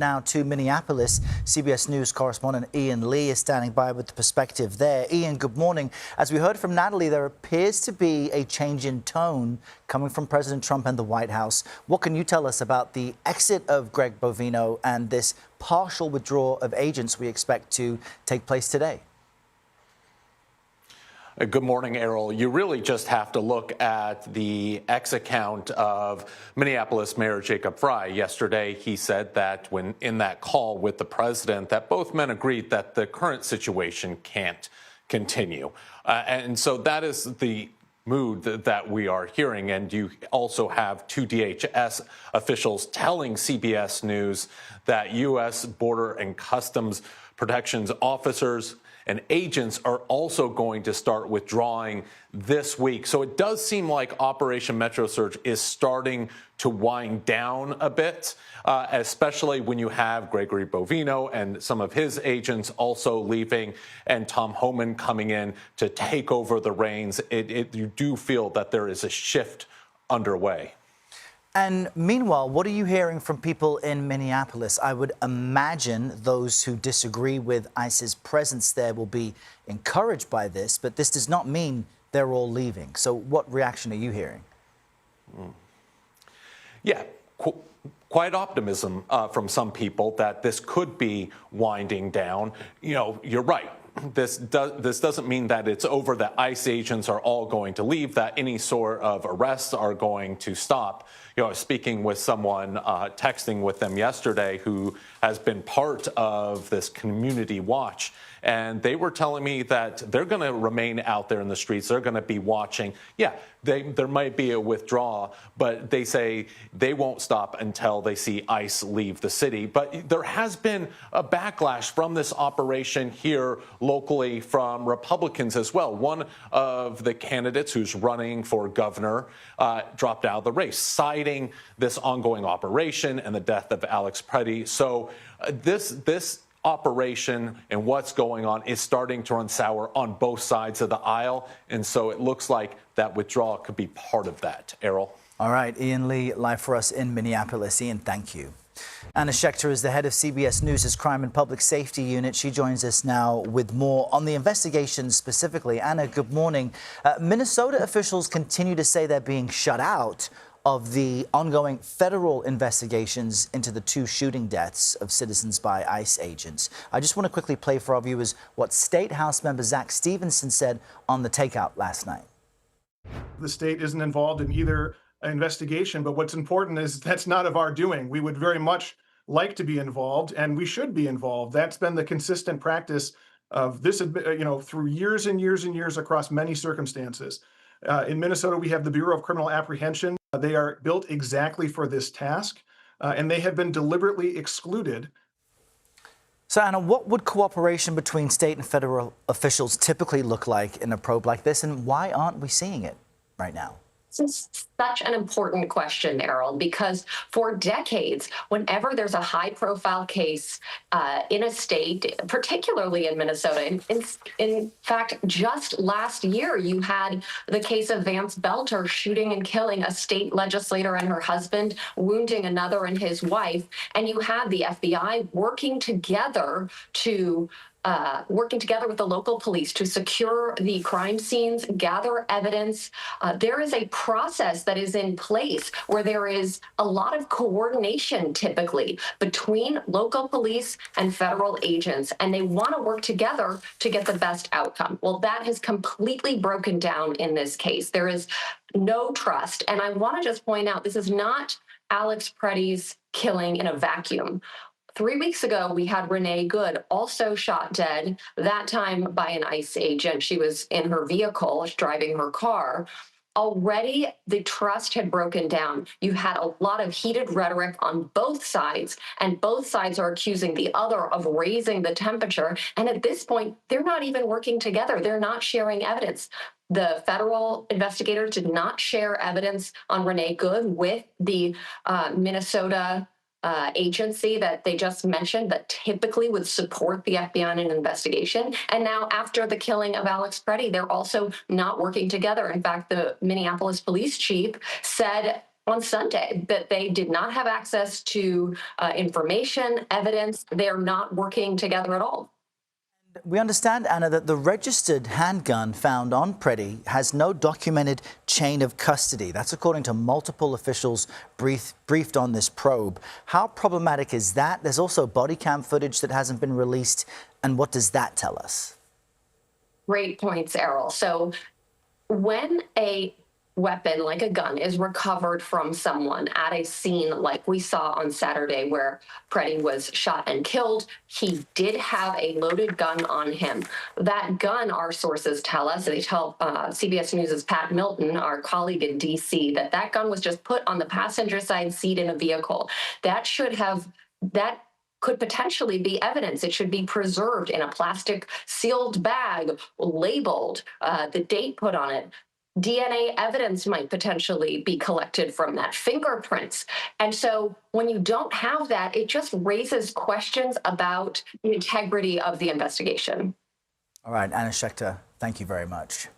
now to Minneapolis. CBS News correspondent Ian Lee is standing by with the perspective there. Ian, good morning. As we heard from Natalie, there appears to be a change in tone coming from President Trump and the White House. What can you tell us about the exit of Greg Bovino and this partial withdrawal of agents we expect to take place today? Good morning, Errol. You really just have to look at the X account of Minneapolis Mayor Jacob Frey. Yesterday, he said that when in that call with the president, that both men agreed that the current situation can't continue. And so that is the mood that we are hearing. And you also have two DHS officials telling CBS News that U.S. Border and Customs Protections officers and agents are also going to start withdrawing this week. So it does seem like Operation Metro Surge is starting to wind down a bit, especially when you have Gregory Bovino and some of his agents also leaving and Tom Homan coming in to take over the reins. You do feel that there is a shift underway. And meanwhile, what are you hearing from people in Minneapolis? I would imagine those who disagree with ICE's presence there will be encouraged by this, but this does not mean they're all leaving. So what reaction are you hearing? Yeah, quite optimism from some people that this could be winding down. You know, you're right. This doesn't mean that it's over, that ICE agents are all going to leave, that any sort of arrests are going to stop. You know, I was speaking with someone, texting with them yesterday, who has been part of this community watch, and they were telling me that they're going to remain out there in the streets. They're going to be watching. Yeah, there might be a withdrawal, but they say they won't stop until they see ICE leave the city. But there has been a backlash from this operation here locally from Republicans as well. One of the candidates who's running for governor dropped out of the race, citing this ongoing operation and the death of Alex Pretti. So this operation and what's going on is starting to run sour on both sides of the aisle. And so it looks like that withdrawal could be part of that. Errol. All right, Ian Lee, live for us in Minneapolis. Ian, thank you. Anna Schecter is the head of CBS News' Crime and Public Safety Unit. She joins us now with more on the investigation specifically. Anna, good morning. Minnesota officials continue to say they're being shut out of the ongoing federal investigations into the two shooting deaths of citizens by ICE agents. I just want to quickly play for our viewers what State House member Zach Stevenson said on the takeout last night. The state isn't involved in either investigation, but what's important is that's not of our doing. We would very much like to be involved, and we should be involved. That's been the consistent practice of this, through years and years and years across many circumstances. In Minnesota, we have the Bureau of Criminal Apprehension. They are built exactly for this task, and they have been deliberately excluded. So, Anna, what would cooperation between state and federal officials typically look like in a probe like this, and why aren't we seeing it right now? This is such an important question, Errol, because for decades, whenever there's a high-profile case in a state, particularly in Minnesota, in fact, just last year, you had the case of Vance Belter shooting and killing a state legislator and her husband, wounding another and his wife, and you had the FBI working together with the local police to secure the crime scenes, gather evidence. There is a process that is in place where there is a lot of coordination typically between local police and federal agents, and they want to work together to get the best outcome. Well, that has completely broken down in this case. There is no trust. And I want to just point out, this is not Alex Pretti's killing in a vacuum. 3 weeks ago, we had Renee Good, also shot dead, that time by an ICE agent. She was in her vehicle, driving her car. Already, the trust had broken down. You had a lot of heated rhetoric on both sides, and both sides are accusing the other of raising the temperature. And at this point, they're not even working together. They're not sharing evidence. The federal investigators did not share evidence on Renee Good with the Minnesota agency that they just mentioned that typically would support the FBI in an investigation. And now after the killing of Alex Pretti, they're also not working together. In fact, the Minneapolis police chief said on Sunday that they did not have access to information, evidence. They're not working together at all. We understand, Anna, that the registered handgun found on Pretti has no documented chain of custody. That's according to multiple officials briefed on this probe. How problematic is that? There's also body cam footage that hasn't been released. And what does that tell us? Great points, Errol. So when a weapon like a gun is recovered from someone at a scene like we saw on Saturday where Pretti was shot and killed, he did have a loaded gun on him. That gun, our sources tell us, they tell CBS News' Pat Milton, our colleague in D.C., that gun was just put on the passenger side seat in a vehicle. That could potentially be evidence. It should be preserved in a plastic sealed bag, labeled, the date put on it. DNA evidence might potentially be collected from that, fingerprints. And so when you don't have that, it just raises questions about the integrity of the investigation. All right, Anna Schecter, thank you very much.